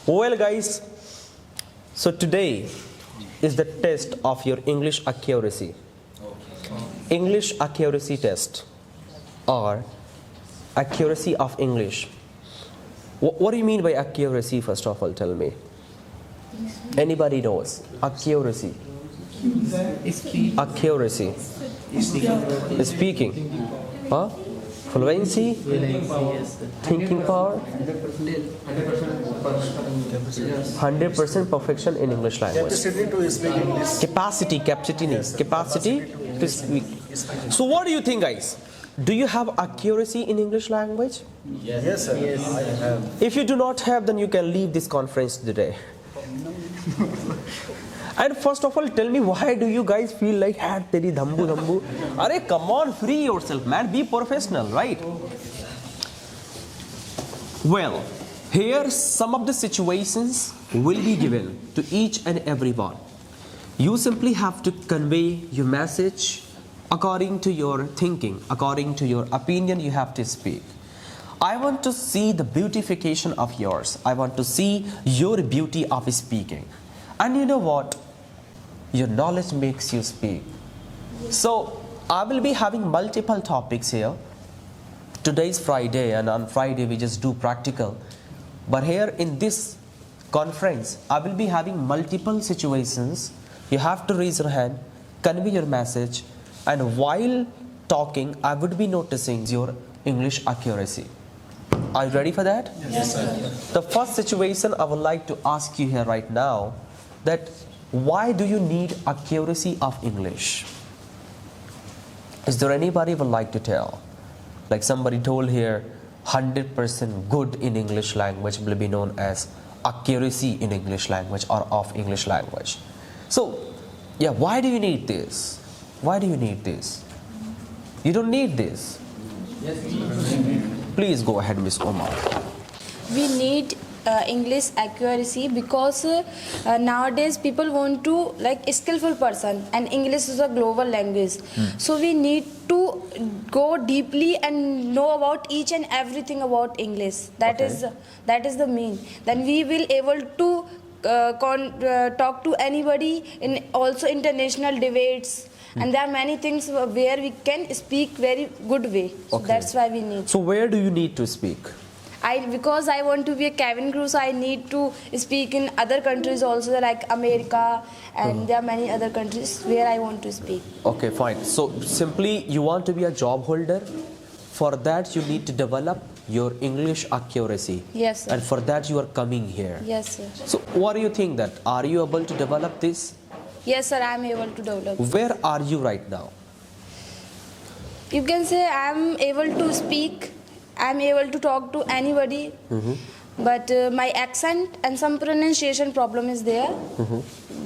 Well, guys, so today is the test of your English accuracy. English accuracy test or accuracy of English. What do you mean by accuracy, first of all? Tell me. Anybody knows? Accuracy. Accuracy. Speaking. Huh? Fluency. Thinking power. 100% perfection in English language. Capacity to speak. So what do you think, guys? Do you have accuracy in English language? Yes, sir. Yes, I have. If you do not have, then you can leave this conference today. And first of all, tell me, why do you guys feel like teri dhambu dhambu? Arey, come on, free yourself, man. Be professional, right? Well, here some of the situations will be given to each and every one. You simply have to convey your message according to your thinking, according to your opinion. You have to speak. I want to see the beautification of yours. I want to see your beauty of speaking. And you know what? Your knowledge makes you speak. So I will be having multiple topics here. Today is Friday, and on Friday we just do practical. But here in this conference, I will be having multiple situations. You have to raise your hand, convey your message, and while talking, I would be noticing your English accuracy. Are you ready for that? Yes, sir. The first situation I would like to ask you here right now, that why do you need accuracy of English? Is there anybody would like to tell? Like somebody told here, 100% good in English language will be known as accuracy in English language or of English language. So, yeah, why do you need this? Why do you need this? You don't need this. Yes, Please go ahead, Miss Omar. We need English accuracy because nowadays people want to like a skillful person, and English is a global language. So we need to go deeply and know about each and everything about English. That is the main. Then we will able to talk to anybody in also international debates. And there are many things where we can speak very good way. So that's why we need. So where do you need to speak? Because I want to be a cabin crew, so I need to speak in other countries also, like America, and there are many other countries where I want to speak. Okay, fine. So simply you want to be a job holder. For that you need to develop your English accuracy. Yes, sir. And for that you are coming here. Yes, sir. So what do you think, that are you able to develop this? Yes, sir, I am able to develop. Where are you right now? You can say I am able to speak, I am able to talk to anybody, but my accent and some pronunciation problem is there.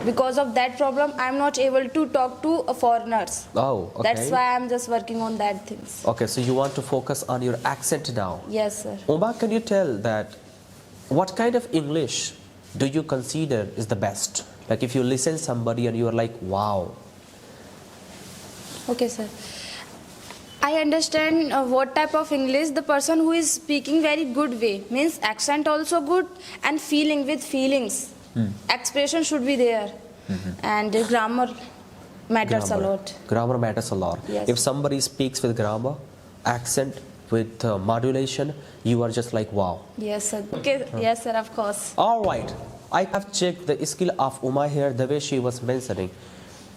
Because of that problem, I am not able to talk to foreigners. Oh, okay. That's why I am just working on that things. Okay, so you want to focus on your accent now. Yes, sir. Oma, can you tell that what kind of English do you consider is the best? Like if you listen somebody and you are like, wow. Okay, sir. I understand what type of English the person who is speaking very good way, means accent also good and feeling with feelings. Expression should be there, and grammar matters a lot. Grammar matters a lot. Yes. If somebody speaks with grammar, accent, with modulation, you are just like, wow. Yes, sir. Okay. Yes, sir, of course. All right. I have checked the skill of Uma here, the way she was mentioning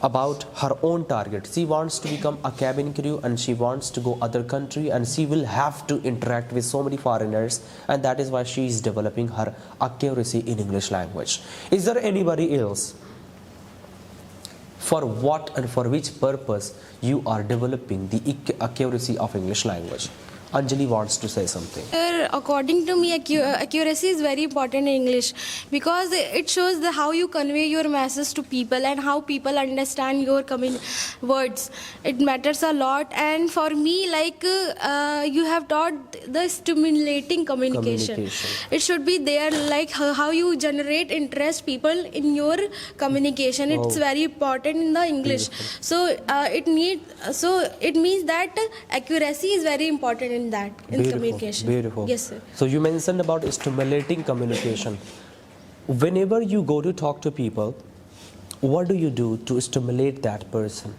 about her own target. She wants to become a cabin crew and she wants to go other country, and she will have to interact with so many foreigners, and that is why she is developing her accuracy in English language. Is there anybody else? For what and for which purpose you are developing the accuracy of English language? Anjali wants to say something. According to me, accuracy is very important in English because it shows how you convey your message to people and how people understand your words. It matters a lot, and for me, like you have taught the stimulating communication. It should be there, like how you generate interest people in your communication. It's very important in the English. So it means that accuracy is very important in Beautiful, communication. beautiful. Yes, sir. So you mentioned about stimulating communication. whenever you go to talk to people, what do you do to stimulate that person?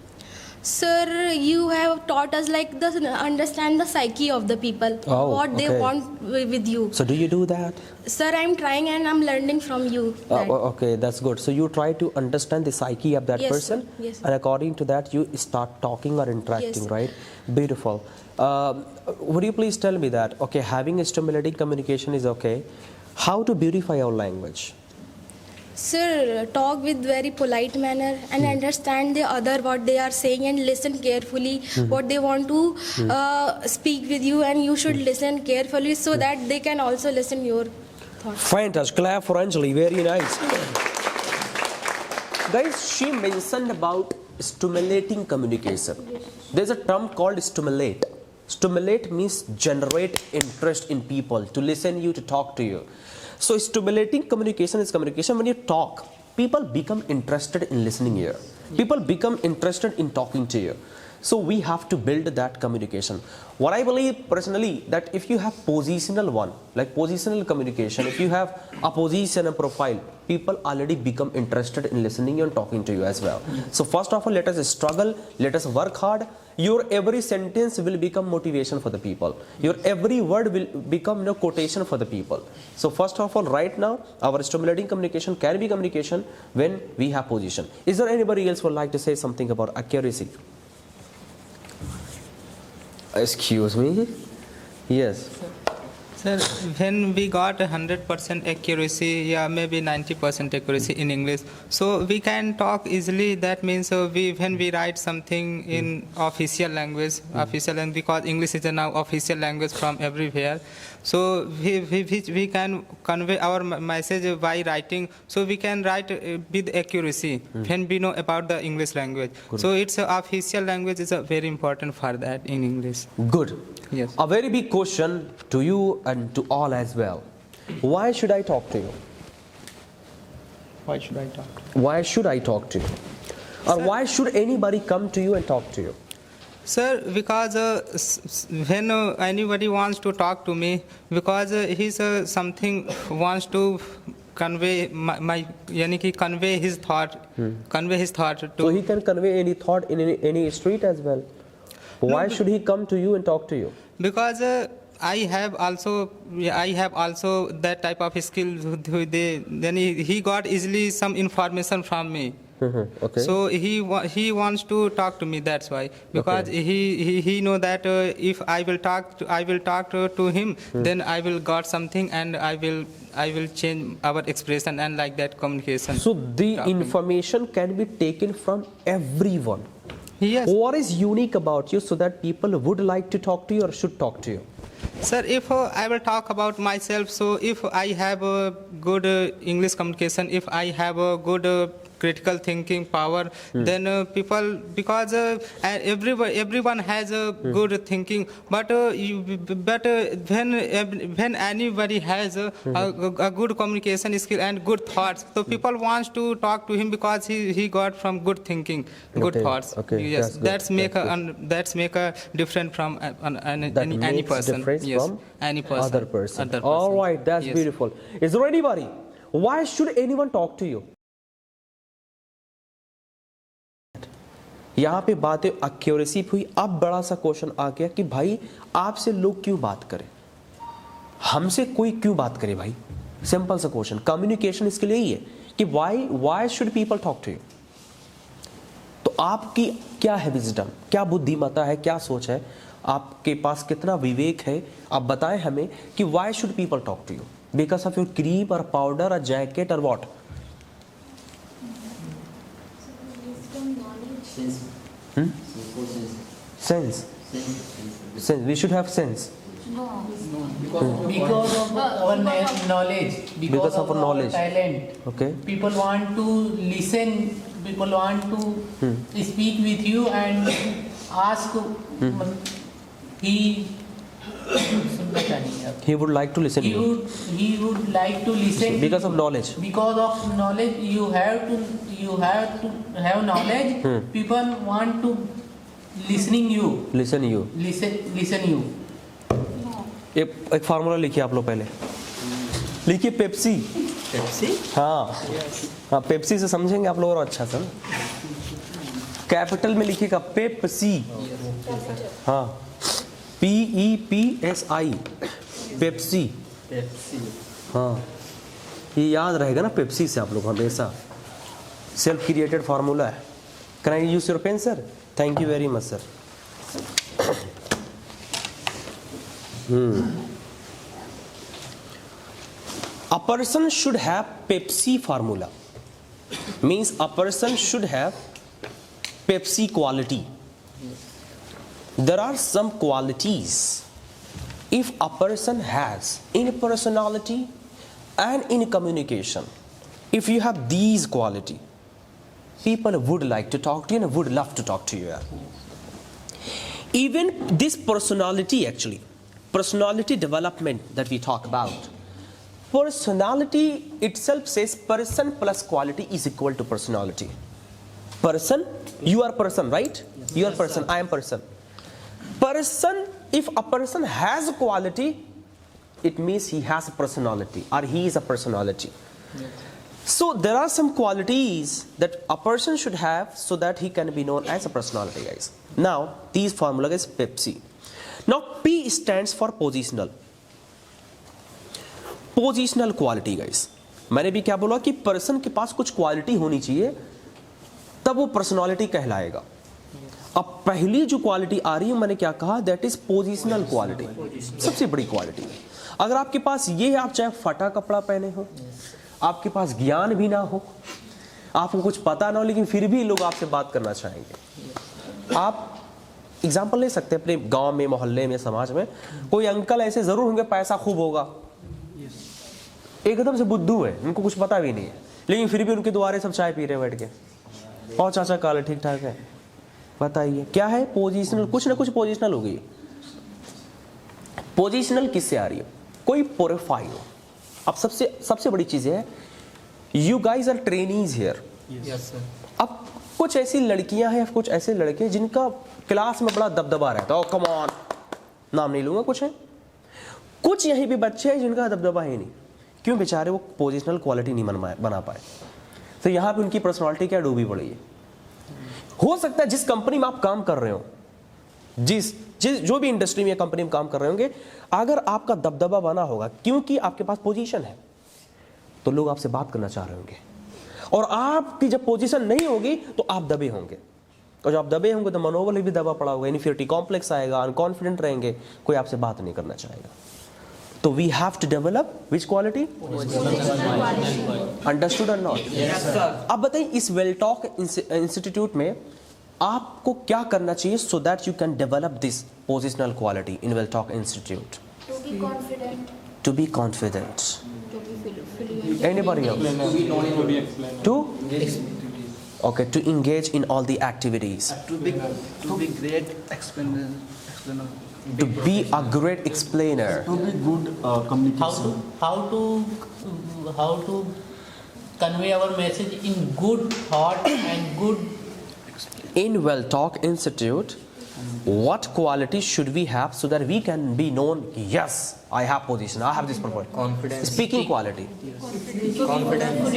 Sir, you have taught us like the understand the psyche of the people, Oh, what they okay. want with you. So do you do that? Sir, I'm trying and I'm learning from you. that. Okay, that's good. So you try to understand the psyche of that Yes, person, sir. Yes, sir. and according to that, you start talking or interacting, Yes, sir. right? Beautiful. Would you please tell me that? Okay, having a stimulating communication is okay. How to beautify our language? Sir, talk with very polite manner and understand the other what they are saying and listen carefully what they want to speak with you, and you should listen carefully so that they can also listen your thoughts. Fantastic. Clap for Anjali. Very nice. Guys, she mentioned about stimulating communication. There's a term called stimulate. Stimulate means generate interest in people, to listen you, to talk to you. So stimulating communication is communication. When you talk, people become interested in listening here. People become interested in talking to you. So we have to build that communication. What I believe personally, that if you have positional one, like positional communication, if you have a position and profile, people already become interested in listening you and talking to you as well. So first of all, let us struggle, let us work hard. Your every sentence will become motivation for the people. Your every word will become quotation for the people. So first of all, right now, our stimulating communication can be communication when we have position. Is there anybody else who would like to say something about accuracy? Excuse me? Yes. Sir, when we got 100% accuracy, yeah, maybe 90% accuracy in English, so we can talk easily. That means when we write something in official language, because English is now official language from everywhere, so we can convey our message by writing. So we can write with accuracy when we know about the English language. Good. So it's official language is very important for that in English. Good. Yes. A very big question to you and to all as well. Why should I talk to you? Why should I talk? Why should I talk to you? Or Sir- why should anybody come to you and talk to you? Sir, because when anybody wants to talk to me, because he's something wants to convey convey his thought, to. So he can convey any thought in any street as well. Why should he come to you and talk to you? Because I have also that type of skill. Then he got easily some information from me. Okay. So he wants to talk to me. That's why, because he know that if I will talk to him, then I will got something, and I will change our expression and like that communication. So the information can be taken from everyone. Yes. What is unique about you so that people would like to talk to you or should talk to you? Sir, if I will talk about myself, so if I have a good English communication, if I have a good critical thinking power, then people, because everyone has a good thinking, but when anybody has a good communication skill and good thoughts, so people wants to talk to him because he got from good thinking, good Okay, thoughts. okay, Yes, that's good, that's make a different from That any makes person. difference Yes, from any person. other person. Other All person. right, that's Yes. beautiful. Is there anybody? Why should anyone talk to you? यहाँ पे बातें accuracy हुई. अब बड़ा सा question आ गया कि भाई आपसे लोग क्यों बात करें, हमसे कोई क्यों बात करे भाई. सिंपल सा क्वेश्चन. कम्युनिकेशन इसके लिए ही है कि why should people talk to you. तो आपकी क्या है विजडम, क्या बुद्धिमत्ता है, क्या सोच है, आपके पास कितना विवेक है, आप बताएं हमें कि why should people talk to you. Because of your cream और पाउडर और जैकेट और what? Sense. We should have sense. Because of our knowledge, Because of our knowledge. talent. Okay. People want to listen, people want to speak with you and ask. He would like to listen to you. He would like to listen. Because of knowledge. Because of knowledge, you have to have knowledge. People want to listen you. Listen you. Listen you. एक formula लिखिए आप लोग, पहले लिखिए Pepsi हाँ हाँ, Pepsi से समझेंगे आप लोग और अच्छा सर। कैपिटल में लिखिएगा पेप्सी, हाँ, PEPSI, पेप्सी। हाँ, ये याद रहेगा ना पेप्सी से आप लोग हमेशा। सेल्फ क्रिएटेड फार्मूला है। Can I use your pen sir? Thank you very much sir. A person should have Pepsi formula. Means a person should have Pepsi quality. There are some qualities if a person has in personality and in communication. If you have these quality, people would like to talk to you and would love to talk to you. Even this personality, actually, personality development that we talk about, personality itself says person plus quality is equal to personality. Person, you are person, right? You are person, I am person. Person, if a person has a quality, it means he has a personality or he is a personality. So there are some qualities that a person should have so that he can be known as a personality, guys. Now, these formula is Pepsi. Now, P stands for positional. Positional quality guys, मैंने भी क्या बोला कि person के पास कुछ quality होनी चाहिए तब वो पर्सनालिटी कहलाएगा। अब पहली जो क्वालिटी आ रही है मैंने क्या कहा, दैट इज पोजिशनल क्वालिटी, सबसे बड़ी क्वालिटी। अगर आपके पास ये है, आप चाहे फटा कपड़ा पहने हो, आपके पास ज्ञान भी ना हो, आपको कुछ पता ना हो, लेकिन फिर भी लोग आपसे बात करना चाहेंगे। आप एग्जाम्पल ले सकते हैं अपने गांव में, मोहल्ले में, समाज में, कोई अंकल ऐसे जरूर होंगे पैसा खूब होगा, एकदम से बुद्धू है, उनको कुछ पता भी नहीं है, लेकिन फिर भी उनके द्वारे सब चाय पी रहे बैठ के, और चाचा काले ठीक ठाक है। बताइए क्या है? पोजिशनल, कुछ ना कुछ पोजिशनल हो गई। पोजिशनल किससे आ रही है? कोई प्रोफाइल। अब सबसे बड़ी चीज है, you guys are trainees here. अब कुछ ऐसी लड़कियां हैं, कुछ ऐसे लड़के जिनका क्लास में बड़ा दबदबा रहता है, कम ऑन, नाम नहीं लूंगा, कुछ है, कुछ यहीं भी बच्चे हैं जिनका दबदबा ही नहीं। क्यों? बेचारे वो पोजिशनल क्वालिटी नहीं बना पाए, तो यहाँ पे उनकी पर्सनालिटी क्या डूबी पड़ी है। हो सकता है जिस कंपनी में आप काम कर रहे हो, जो भी इंडस्ट्री में कंपनी में काम कर रहे होंगे, अगर आपका दबदबा बना होगा क्योंकि आपके पास पोजीशन है, तो लोग आपसे बात करना चाह रहे होंगे, और आपकी जब पोजीशन नहीं होगी तो आप दबे होंगे, और जब आप दबे होंगे तो मनोबल भी दबा पड़ा होगा, इन्फीरियरिटी कॉम्प्लेक्स आएगा, अनकॉन्फिडेंट रहेंगे, कोई आपसे बात नहीं करना चाहेगा। तो we have to develop which quality? Understood और नॉट? अब बताइए इस वेल टॉक इंस्टीट्यूट में आपको क्या करना चाहिए so that you can develop this positional quality in well talk institute? To be confident. Anybody else? To engage in all the activities. To be great explainer. To be a great explainer. To be good communication. How to convey our message in good thought and good. In Well Talk Institute, what qualities should we have so that we can be known? Yes, I have position, I have this purpose. Confidence. Speaking quality. Confidence.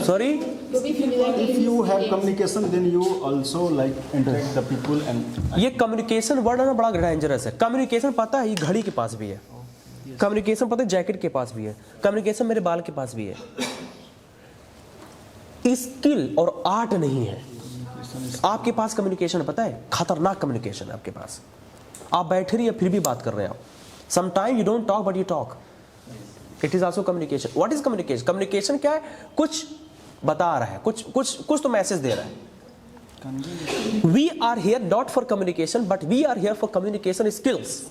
Sorry? If you have communication, then you also like interact the people and. ये communication word है ना, बड़ा dangerous है। Communication पता है, ये घड़ी के पास भी है, कम्युनिकेशन पता है जैकेट के पास भी है, कम्युनिकेशन मेरे बाल के पास भी है। स्किल और आर्ट नहीं है आपके पास। कम्युनिकेशन पता है, खतरनाक कम्युनिकेशन है आपके पास। आप बैठे रहिए फिर भी बात कर रहे हैं आप। Sometime you don't talk but you talk, it is also communication. What is communication? Communication क्या है? कुछ बता रहा है, कुछ तो मैसेज दे रहा है। We are here not for communication, but we are here for communication skills,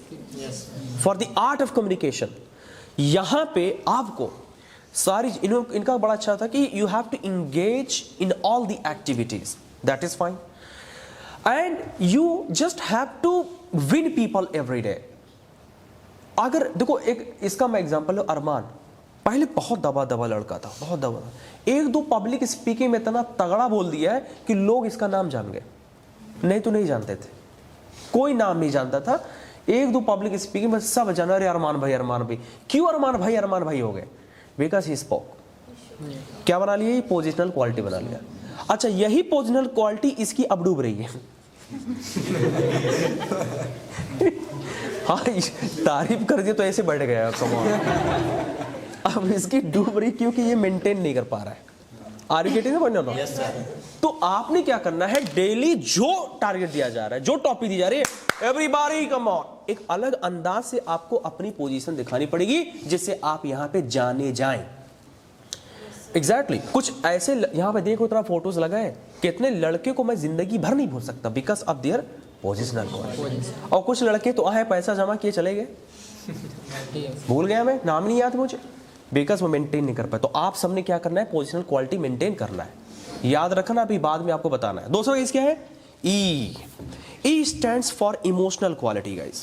for the art of communication. यहां पे आपको सारी इनका बड़ा अच्छा था कि you have to engage in all the activities, that is fine, and you just have to win people every day. अगर देखो, एक इसका मैं एग्जांपल है, अरमान पहले बहुत दबा लड़का था, बहुत दबा। एक दो पब्लिक स्पीकिंग में इतना तगड़ा बोल दिया है कि लोग इसका नाम जान गए, नहीं तो नहीं जानते थे, कोई नाम नहीं जानता था। एक दो पब्लिक स्पीकिंग में सब जाना, अरे अरमान भाई, अरमान भाई। क्यों अरमान भाई हो गए? बिकॉज ही स्पोक, क्या बना लिया? ये पोजिशनल क्वालिटी बना लिया। अच्छा, यही पोजिशनल क्वालिटी इसकी अब डूब रही है। हाँ, तारीफ कर दी तो ऐसे बढ़ गया कमाल। अब इसकी डूब रही क्योंकि ये मेंटेन नहीं कर पा रहा है। Are you getting the point? तो आपने क्या करना है, डेली जो टारगेट दिया जा रहा है, जो टॉपिक दी जा रही है, एवरीबॉडी कम ऑन, एक अलग अंदाज से आपको अपनी पोजीशन दिखानी पड़ेगी जिससे आप यहां पे जाने जाएं। एग्जैक्टली कुछ ऐसे यहां पे देखो, इतना फोटोज लगा है, कितने लड़के को मैं जिंदगी भर नहीं भूल सकता because of their positional quality. और कुछ लड़के तो आए, पैसा जमा किए चले गए, भूल गया मैं, नाम नहीं याद मुझे, बिकॉज वो मेंटेन नहीं कर पाए। तो आप सबने क्या करना है, पोजिशनल क्वालिटी मेंटेन करना है, याद रखना, अभी बाद में आपको बताना है। दूसरा केस क्या है? ई। E stands for emotional quality, guys.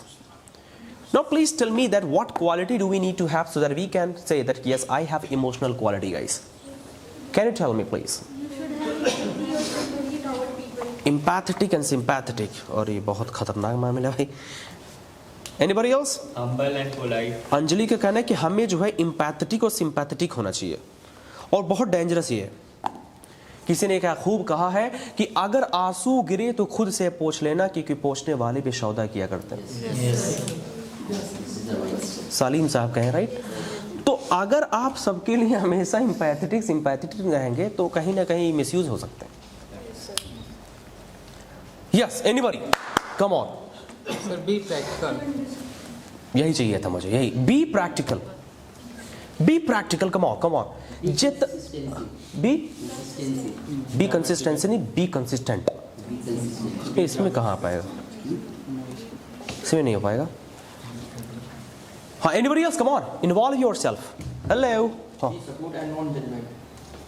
Now please tell me that what quality do we need to have so that we can say that yes, I have emotional quality, guys. Can you tell me please? Empathetic and sympathetic. और ये बहुत खतरनाक मामला है भाई। Anybody else? Humble and polite. Anjali का कहना है कि हमें जो है empathetic और sympathetic होना चाहिए, और बहुत डेंजरस ये है। किसी ने क्या खूब कहा है कि अगर आंसू गिरे तो खुद से पोंछ लेना, क्योंकि पोंछने वाले भी सौदा किया करते हैं। सालीम साहब कहें, राइट? तो अगर आप सबके लिए हमेशा एम्पैथेटिक सिंपैथेटिक रहेंगे तो कहीं ना कहीं मिसयूज हो सकते हैं। Yes, anybody come on. Sir, be practical. यही चाहिए था मुझे, यही। Be practical, be practical, come on, come on. जित बी कंसिस्टेंसी नहीं, बी कंसिस्टेंट। इसमें कहाँ आ पाएगा, इसमें नहीं हो पाएगा। हाँ, anybody else, come on, involve yourself. Hello. हाँ,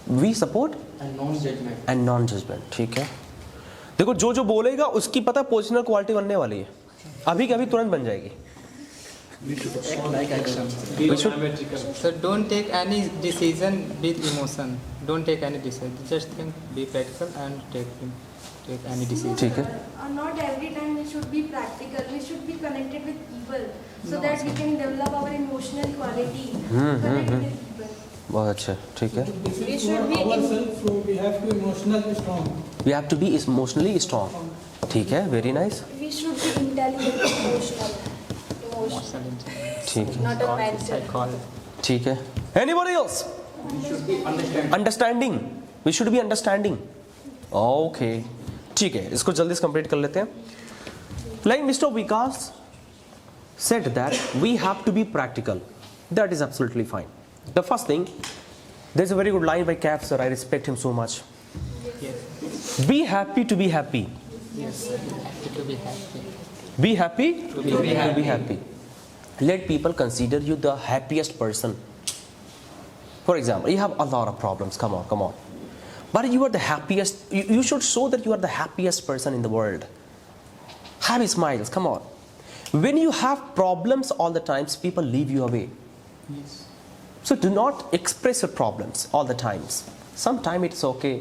we support and non judgement. ठीक है, देखो जो जो बोलेगा उसकी पता पोजिशनल क्वालिटी बनने वाली है, अभी के अभी तुरंत बन जाएगी। We should act like action. So don't take any decision with emotion. Don't take any decision. Just think, be practical and take any decision. ठीक है, Not every time we should be practical. We should be connected with people so that we can develop our emotional quality. Connect with people. बहुत अच्छा, ठीक है। We should be ourselves, so we have to emotionally strong. We have to be emotionally strong. ठीक है, very nice. we should be intelligent, emotional, ठीक है, not a mental. ठीक है। Anybody else? Understanding. We should be understanding. Okay. ठीक है, इसको जल्दी से कंप्लीट कर लेते हैं। Like Mr. Vikas said that we have to be practical. That is absolutely fine. The first thing, there's a very good line by Cap sir. I respect him so much. Be happy to be happy. Yes, sir. Happy to be happy. Be happy to be happy. Let people consider you the happiest person. For example, you have a lot of problems. Come on, come on. But you are the happiest. You should show that you are the happiest person in the world. Happy smiles. Come on. When you have problems all the times, people leave you away. Yes. So do not express your problems all the times. Sometime it's okay.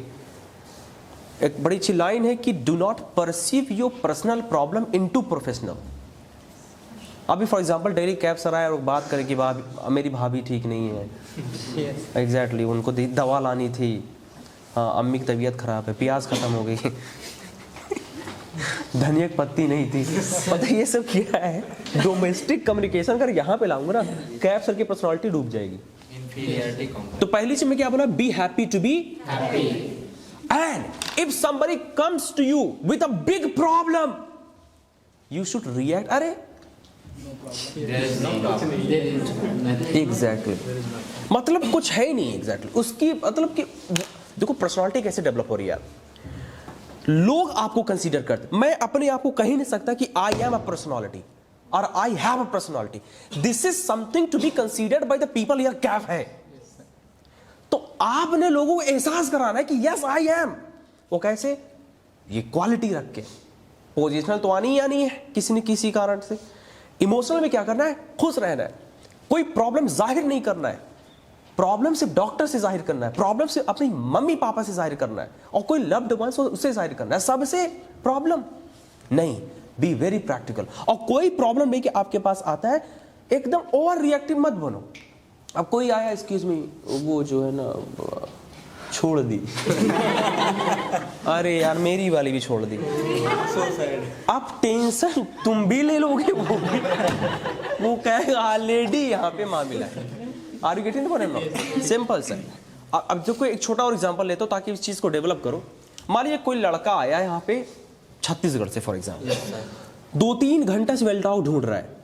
एक बड़ी अच्छी line है कि do not perceive your personal problem into professional. अभी for example daily cab sir आए और बात करें कि मेरी भाभी ठीक नहीं है। एग्जैक्टली उनको दवा लानी थी, हाँ अम्मी की तबीयत खराब है, प्याज खत्म हो गई, धनिया की पत्ती नहीं थी, पता ये सब किया है। डोमेस्टिक कम्युनिकेशन अगर यहाँ पे लाऊंगा ना, कैब सर की पर्सनालिटी डूब जाएगी। तो पहली चीज मैं क्या बोला, be happy to be happy. And if somebody comes to you with a big problem, you should react, अरे एग्जैक्टली मतलब कुछ है ही नहीं। एग्जैक्टली उसकी मतलब कि देखो पर्सनालिटी कैसे डेवलप हो रही है, लोग आपको कंसीडर करते। मैं अपने आप को कह नहीं सकता कि आई एम अ पर्सनालिटी और I have a personality. This is something to be considered by the people here. Kaif है तो आपने लोगों को एहसास कराना है कि यस आई एम। वो कैसे, ये क्वालिटी रख के। पोजिशनल तो आनी ही आनी है किसी न किसी कारण से। इमोशनल में क्या करना है, खुश रहना है, कोई प्रॉब्लम जाहिर नहीं करना है। प्रॉब्लम सिर्फ डॉक्टर से जाहिर करना है, प्रॉब्लम से अपनी मम्मी पापा से जाहिर करना है, और कोई लव्ड वंस उससे जाहिर करना है, सबसे प्रॉब्लम नहीं। Be very practical. और कोई प्रॉब्लम नहीं कि आपके पास आता है एकदम ओवर रिएक्टिव मत बनो। अब कोई आया एक्सक्यूज मी, वो जो है ना छोड़ दी अरे यार मेरी वाली भी छोड़ दी, अब टेंशन तुम भी ले लोगे, वो कहेगा ऑलरेडी यहाँ पे मामला है। Are you getting the point? Simple सा। अब जो कोई एक छोटा और एग्जांपल लेता हूँ ताकि इस चीज को डेवलप करो। मान लीजिए कोई लड़का आया यहाँ पे छत्तीसगढ़ से फॉर एग्जाम्पल, 2-3 घंटा से वेल्टाउ ढूंढ रहा है,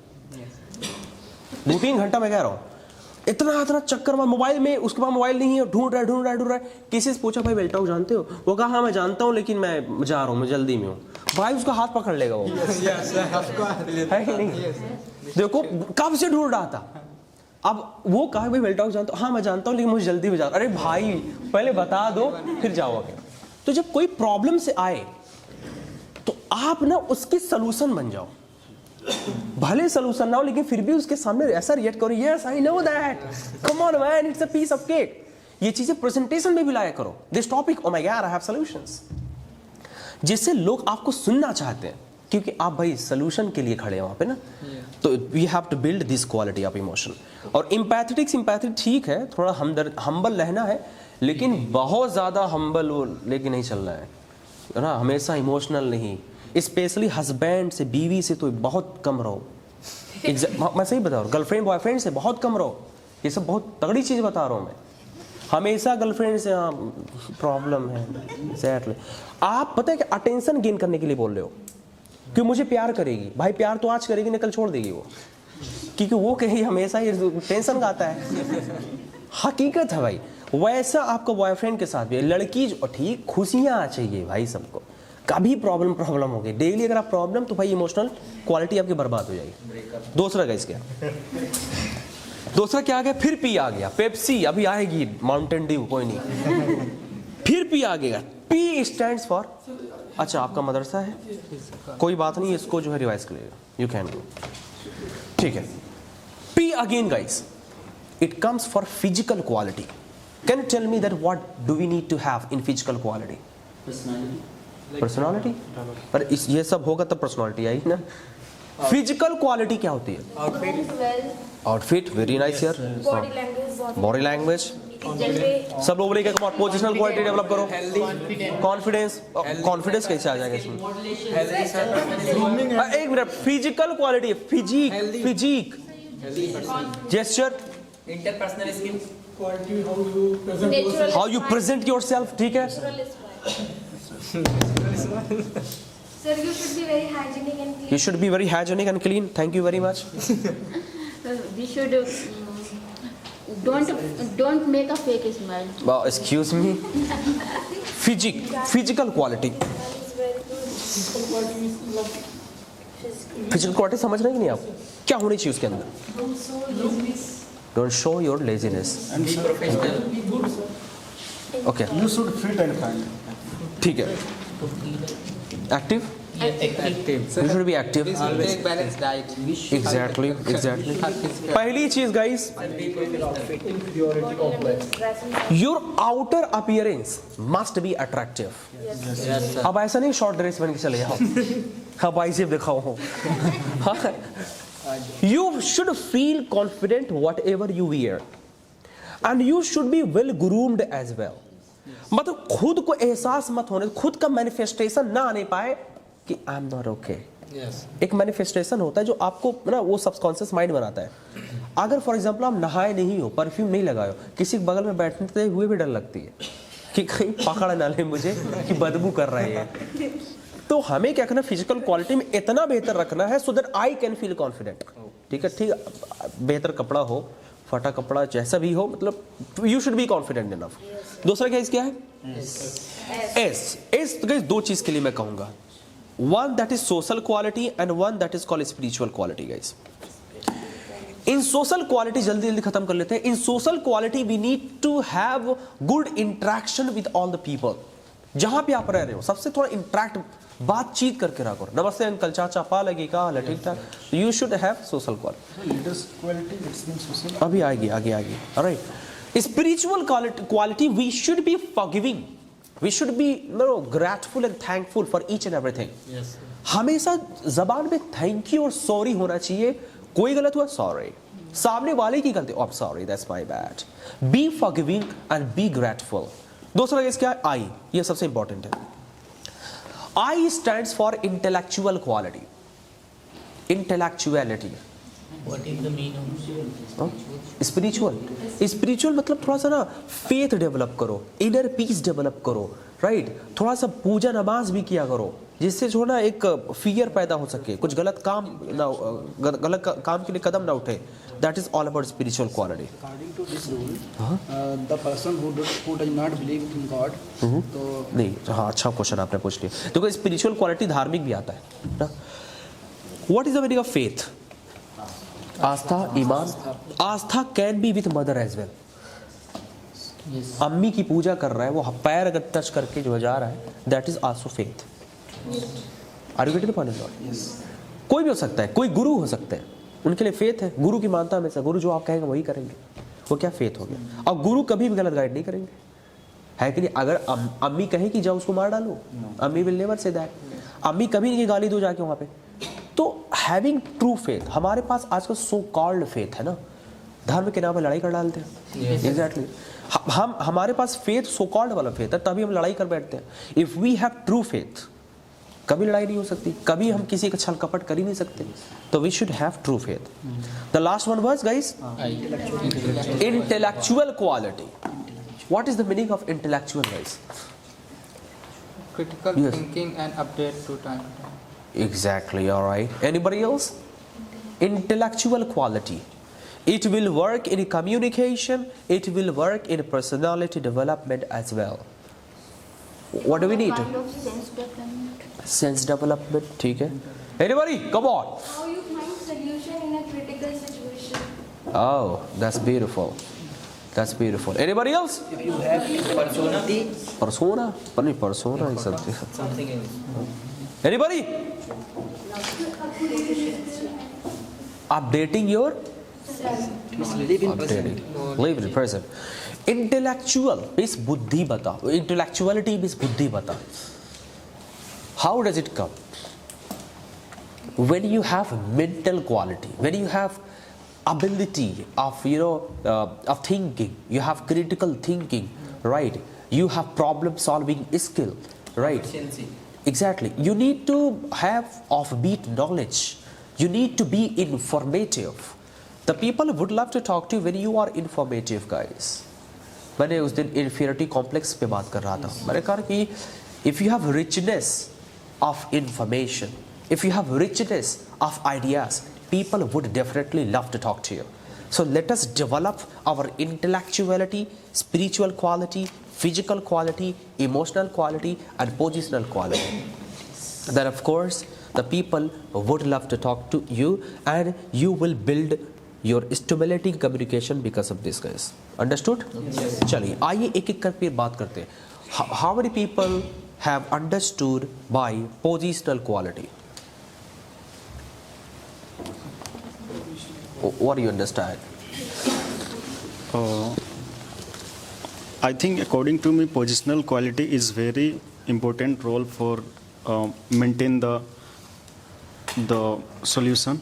2-3 घंटा मैं कह रहा हूँ, इतना चक्कर में मोबाइल में, उसके पास मोबाइल नहीं है, ढूंढ रहा है। किसी से पूछा भाई वेल्टाउ जानते हो? वो कहा हाँ मैं जानता हूँ लेकिन मैं जा रहा हूँ, मैं जल्दी में हूँ। भाई उसका हाथ पकड़ लेगा वो, है कि नहीं? देखो कब से ढूंढ रहा था, अब वो कहा भाई वेल्टाउ जानते हो? हाँ मैं जानता हूँ लेकिन मुझे जल्दी में जा रहा। अरे भाई पहले बता दो फिर जाओ आगे। तो जब कोई प्रॉब्लम से आए तो आप ना उसकी सलूशन बन जाओ, भले सलूशन ना हो लेकिन फिर भी उसके सामने ऐसा रिएक्ट करो, yes I know that, come on man, it's a piece of cake. ये चीजें प्रेजेंटेशन में भी लाया करो, this topic, oh my god I have solutions, जिससे लोग आपको सुनना चाहते हैं क्योंकि आप भाई सॉल्यूशन के लिए खड़े हैं वहां पे ना। तो we have to build this quality of emotion. और एम्पैथेटिक सिंपैथेटिक ठीक है, थोड़ा हम्बल रहना है, लेकिन बहुत ज्यादा हम्बल वो लेके नहीं चलना है ना, हमेशा इमोशनल नहीं। स्पेशली हस्बैंड से, बीवी से तो बहुत कम रहो। मैं सही बता रहा हूँ, गर्लफ्रेंड बॉयफ्रेंड से बहुत कम रहो। ये सब बहुत तगड़ी चीज बता रहा हूँ मैं। हमेशा गर्लफ्रेंड से हाँ प्रॉब्लम है, एग्जैक्टली। आप पता है कि अटेंशन गेन करने के लिए बोल रहे हो कि मुझे प्यार करेगी, भाई प्यार तो आज करेगी ना कल छोड़ देगी वो, क्योंकि वो कहीं हमेशा ही टेंशन गाता है। हकीकत है भाई। वैसा आपका बॉयफ्रेंड के साथ भी, लड़की जो ठीक खुशियां चाहिए भाई सबको, कभी प्रॉब्लम हो गई डेली अगर आप प्रॉब्लम, तो भाई इमोशनल क्वालिटी आपकी बर्बाद हो जाएगी। दूसरा गाइस क्या, दूसरा क्या आ गया, फिर पी आ गया, पेप्सी अभी आएगी, माउंटेन ड्यू कोई नहीं, फिर पी आ गया। पी स्टैंड्स फॉर, अच्छा आपका मदरसा है, कोई बात नहीं, इसको जो है रिवाइज करिएगा, यू कैन डू, ठीक है। P again guys, it comes for physical quality. Can you tell me that what do we need to have in physical quality? Personality. पर इस ये सब होगा तब पर्सनालिटी आएगी ना। फिजिकल क्वालिटी क्या होती है? आउटफिट, वेरी नाइस यार। बॉडी लैंग्वेज, सब लोग बोलेंगे पोजिशनल क्वालिटी डेवलप करो, कॉन्फिडेंस, कॉन्फिडेंस कैसे आ जाएगा इसमें? एक minute, physical quality, physique, gesture, interpersonal skill, how you present yourself, ठीक है। Sir, you should be very hygienic and clean. You should be very hygienic and clean. Thank you very much. We should don't make a fake smile. Well, excuse me. Physical quality. Physical quality समझ रहे हैं कि नहीं आप? क्या होनी चाहिए उसके अंदर? Don't show your laziness. And be professional, be good. Okay. you should fit and fine. ठीक है। Active. Active. You should be active. Always take balanced diet. Exactly. पहली चीज guys, your outer appearance must be attractive. अब ऐसा नहीं short dress बन के चले जाओ, हाँ बाइसेप दिखाओ। You should feel confident whatever you wear, and you should be well groomed as well. मतलब खुद को एहसास मत होने, खुद का मैनिफेस्टेशन ना आने पाए कि आई एम नॉट ओके। एक मैनिफेस्टेशन होता है जो आपको ना वो सबकॉन्शियस माइंड बनाता है। अगर फॉर एग्जांपल आप नहाए नहीं हो, परफ्यूम नहीं लगाए हो, किसी के बगल में बैठते हुए भी डर लगती है कि कहीं पकड़ ना ले मुझे कि बदबू कर रहे हैं। तो हमें क्या करना, फिजिकल क्वालिटी में इतना बेहतर रखना है so that I can feel confident. ठीक है, बेहतर कपड़ा हो, फटा कपड़ा जैसा भी हो, मतलब you should be confident enough. दूसरा क्या है? एस तो दो चीज के लिए मैं कहूंगा, one that is social quality and one that is called spiritual quality. Guys, in social quality जल्दी खत्म कर लेते हैं। In social quality we need to have good interaction with all the people. जहां पे आप रह रहे हो सबसे थोड़ा इंटरेक्ट, बातचीत करके रखो। नमस्ते अंकल, चाचा, पा लगी का हाल है, ठीक ठाक। You should have social quality. अभी आएगी। Alright, spiritual quality, we should be forgiving, we should be grateful and thankful for each and everything. हमेशा जबान में थैंक यू और सॉरी होना चाहिए। कोई गलत हुआ सॉरी, सामने वाले की गलती, oh, sorry, that's my bad. Be forgiving and be grateful. दूसरा केस क्या है? I. ये सबसे इंपॉर्टेंट है. I stands for intellectual quality. Intellectuality. What is the meaning? Spiritual. Spiritual मतलब थोड़ा सा ना फेथ डेवलप करो, इनर पीस डेवलप करो, राइट? थोड़ा सा पूजा नमाज भी किया करो, जिससे जो ना एक फियर पैदा हो सके, कुछ गलत काम ना, गलत काम के लिए कदम ना उठे. That is all about spiritual quality. According to this rule, the person who does not believe in God, तो नहीं, हाँ, अच्छा क्वेश्चन आपने पूछ लिया. देखो स्पिरिचुअल क्वालिटी धार्मिक भी आता है ना. What is the meaning of faith? आस्था, ईमान. आस्था can be with mother as well. अम्मी की पूजा कर रहा है, वो पैर अगर टच करके जो जा रहा है, that is also faith. Are you getting the point? कोई भी हो सकता है, कोई गुरु हो सकते हैं, उनके लिए फेथ है. गुरु की मानता हमेशा, गुरु जो आप कहेंगे वही करेंगे. वो क्या फेथ हो गया? और गुरु कभी भी गलत गाइड नहीं करेंगे, है कि नहीं? अगर अम्मी कहे कि जाओ उसको मार डालो, अम्मी विल नेवर से दैट. अम्मी कभी नहीं गाली दो जाके वहां पे. तो हैविंग ट्रू फेथ, हमारे पास आजकल सो कॉल्ड फेथ है ना, धर्म के नाम पे लड़ाई कर डालते हैं. एग्जैक्टली. हम हमारे पास फेथ सो कॉल्ड वाला फेथ है, तभी हम लड़ाई कर बैठते हैं. If we have true faith, कभी लड़ाई नहीं हो सकती, कभी हम किसी का छल कपट कर ही नहीं सकते. तो we should have true faith. The last one was guys intellectual quality. What is the meaning of intellectual guys? Critical Yes. thinking and update to time to time. Exactly, all right. Anybody else? Intellectual quality. It will work in communication, it will work in personality development as well. What do we need? Kind of sense development. Sense development, ठीक है. Anybody? Come on. How you find solution in a critical situation? Oh, that's beautiful. That's beautiful. Anybody else? if you have personality, Persona? पर नहीं, persona is something. something else. Anybody? Updating your Live in present. live in present. Intellectual means बुद्धि बता. Intellectuality means बुद्धि बता. How does it come? When you have mental quality, when you have ability of of thinking, you have critical thinking, right? You have problem solving skill, right? Exactly. You need to have offbeat knowledge. You need to be informative. The people would love to talk to you when you are informative, guys. मैंने उस दिन inferiority complex पे बात कर रहा था. मैंने कहा कि if you have richness of information, if you have richness of ideas, people would definitely love to talk to you. So let us develop our intellectuality, spiritual quality, physical quality, emotional quality, and positional quality. Then of course the people would love to talk to you, and you will build your stimulating communication because of this, guys. Understood? Yes. चलिए आइए एक एक करके बात करते हैं. How many people have understood by positional quality? What do you understand? I think according to me, positional quality is very important role for maintain the solution.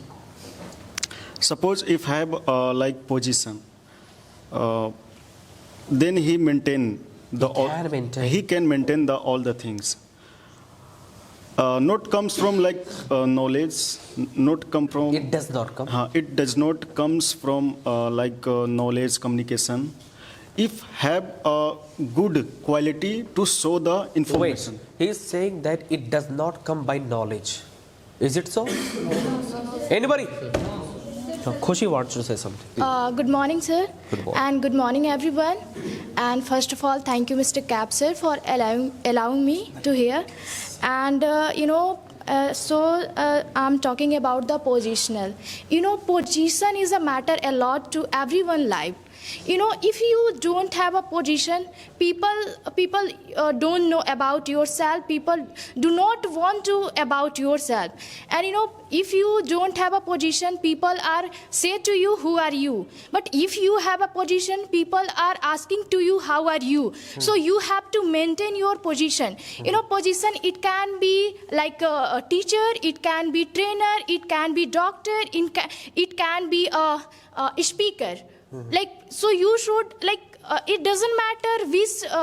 Suppose if I have like position, then he maintain he can maintain all the things. Not comes from like knowledge, not come from. It does not come. It does not comes from like knowledge, communication. If have a good quality to show the information. Wait, he is saying that it does not come by knowledge. Is it so? Anybody? No, Khushi wants to say something. Good morning, sir. Good morning. And good morning, everyone. And first of all, thank you, Mr. Cap, sir, for allowing me to hear. And I'm talking about the positional. Position is a matter a lot to everyone's life. If you don't have a position, people don't know about yourself. People do not want to about yourself. And if you don't have a position, people are say to you, who are you? But if you have a position, people are asking to you, how are you? So you have to maintain your position. Position, it can be like a teacher, it can be trainer, it can be doctor, it can be a speaker. So you should it doesn't matter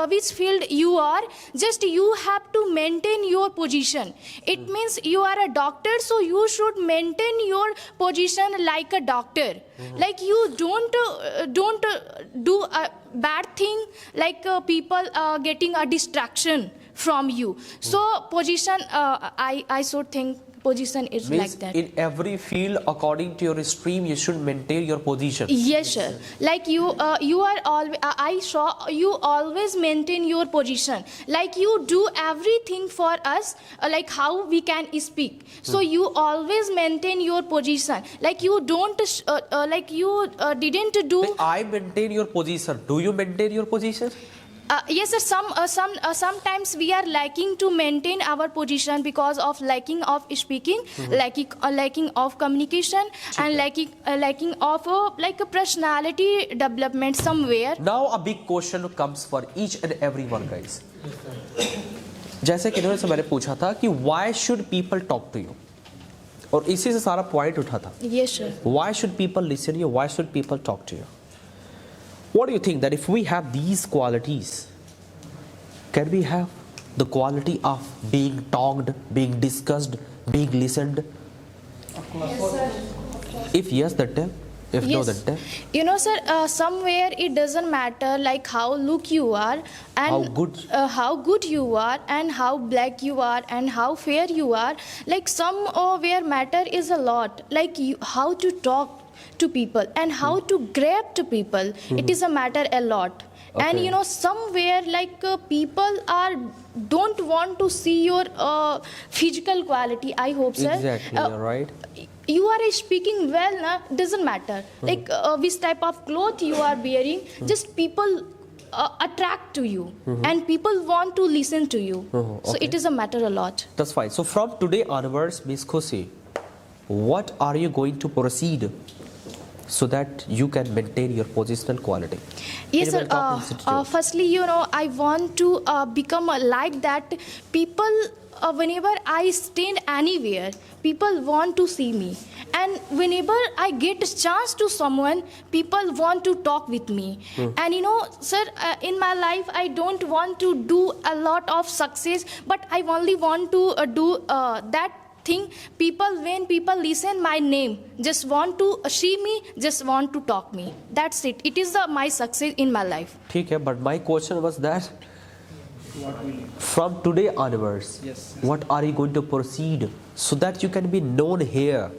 which field you are, just you have to maintain your position. It means you are a doctor, so you should maintain your position like a doctor. Like you don't do a bad thing, like people getting a distraction from you. So position, I should think position is Means like that. in every field, according to your stream, you should maintain your position. Yes, sir. Like you are always. I saw you always maintain your position. Like you do everything for us. Like how we can speak. So you always maintain your position. Like you don't. Didn't do. I maintain your position. Do you maintain your position? Yes, sir. Sometimes we are lacking to maintain our position because of lacking of speaking, lacking of communication, and lacking of like a personality development somewhere. Now a big question comes for each and every one, guys. जैसे कि इन्होंने से मैंने पूछा था कि why should people talk to you? और इसी से सारा पॉइंट उठा था. Yes, sir. Why should people listen to you? Why should people talk to you? What do you think that if we have these qualities, can we have the quality of being talked, being discussed, being listened? Yes, sir. If yes, then tell. If no, then tell. Sir, somewhere it doesn't matter like how look you are and how good you are and how black you are and how fair you are. Like somewhere matter is a lot. Like how to talk to people and how to grab to people. It is a matter a lot. Okay. And somewhere like people don't want to see your physical quality. I hope, sir. Exactly, you're right. You are speaking well, doesn't matter. Like which type of cloth you are wearing, just people attract to you and people want to listen to you. So it is a matter a lot. That's fine. So from today onwards, Miss Khushi, what are you going to proceed so that you can maintain your positional quality? Yes, sir. Firstly, I want to become like that. People, whenever I stand anywhere, people want to see me. And whenever I get a chance to someone, people want to talk with me. And sir, in my life, I don't want to do a lot of success, but I only want to do that thing. When people listen my name, just want to see me, just want to talk me. That's it. It is my success in my life. Okay, but my question was that from today onwards, what are you going to proceed so that you can be known here?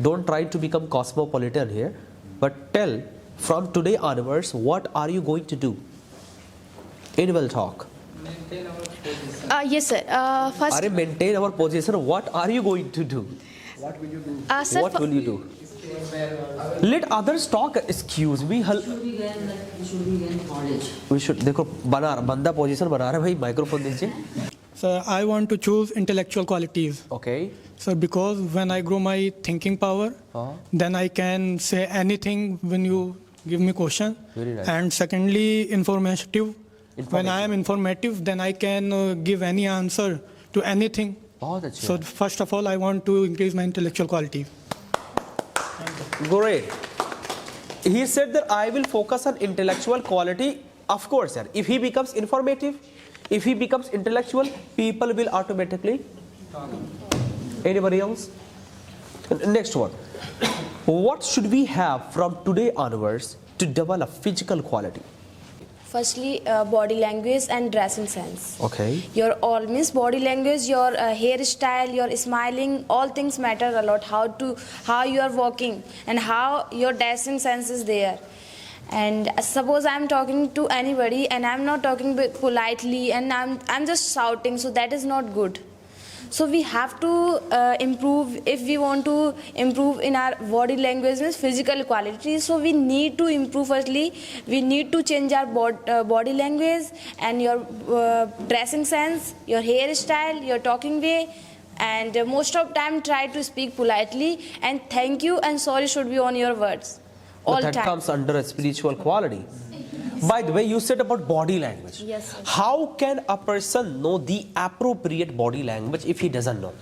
Don't try to become cosmopolitan here, but tell from today onwards, what are you going to do? It will talk. Maintain our position. Yes, sir. First, Maintain our position. What are you going to do? What will you do? sir, What will you do? Let others talk. Excuse me. We should. देखो बंदा position बना रहा है भाई, microphone दीजिए. Sir, I want to choose intellectual qualities. Okay. Sir, because when I grow my thinking power, then I can say anything when you give me question. Very nice. And secondly, informative. When I am informative, then I can give any answer to anything. बहुत अच्छे. So first of all, I want to increase my intellectual quality. Great. He said that I will focus on intellectual quality. Of course, sir. If he becomes informative, if he becomes intellectual, people will automatically. Anybody else? Next one. What should we have from today onwards to develop physical quality? Firstly, body language and dressing sense. Okay. Your all means body language, your hairstyle, your smiling, all things matter a lot. How you are walking and how your dressing sense is there. And suppose I'm talking to anybody and I'm not talking politely and I'm just shouting, so that is not good. So we have to improve. If we want to improve in our body language, means physical quality, so we need to improve. Firstly, we need to change our body language and your dressing sense, your hairstyle, your talking way, and most of time try to speak politely, and thank you and sorry should be on your words all But that time. comes under a spiritual quality. By the way, you said about body language. Yes, sir. How can a person know the appropriate body language if he doesn't know?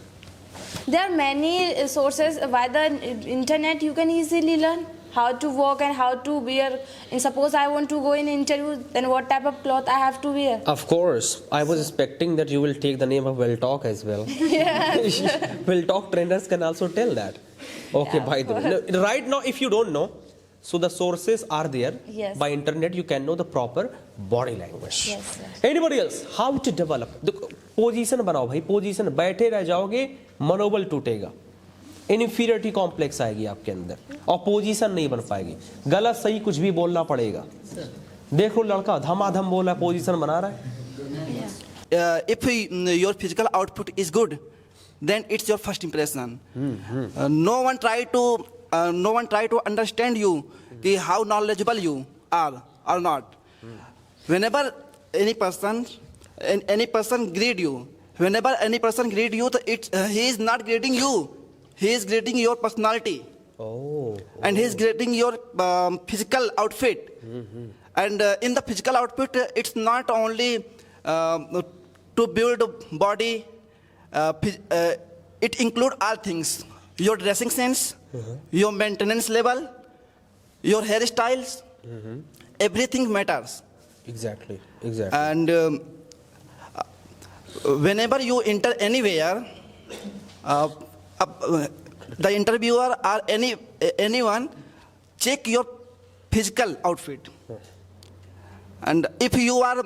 There are many sources via the internet. You can easily learn how to walk and how to wear. And suppose I want to go in interview, then what type of cloth I have to wear. Of course, I was expecting that you will take the name of Well Talk as well. Yes. Well Talk trainers can also tell that. Okay, Yeah, by the way, no, right now if you don't know, so the sources are there. Yes. By internet you can know the proper body language. Yes, sir. Anybody else? How to develop? देखो position बनाओ भाई, position बैठे रह जाओगे मनोबल टूटेगा, inferiority complex आएगी आपके अंदर और पोजीशन नहीं बन पाएगी, गलत सही कुछ भी बोलना पड़ेगा। देखो लड़का धमाधम बोल रहा है, पोजीशन बना रहा है। If your physical output is good, then it's your first impression. No one try to understand you, how knowledgeable you are or not. Whenever any person greet you, he is not greeting you. He is greeting your personality. Oh. And he is greeting your physical outfit. And in the physical outfit, it's not only to build body. It includes all things: your dressing sense, your maintenance level, your hairstyles. Everything matters. Exactly. Exactly. And whenever you enter anywhere, the interviewer or anyone check your physical outfit. And if you have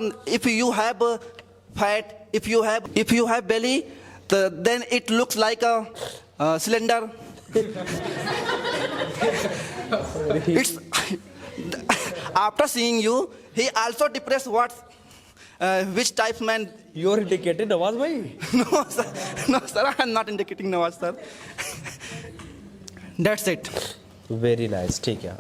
fat, if you have belly, then it looks like a cylinder. It's after seeing you, he also depressed which type man. You are indicated Nawaz bhai. No sir, I am not indicating Nawaz sir. That's it. Very nice. ठीक है.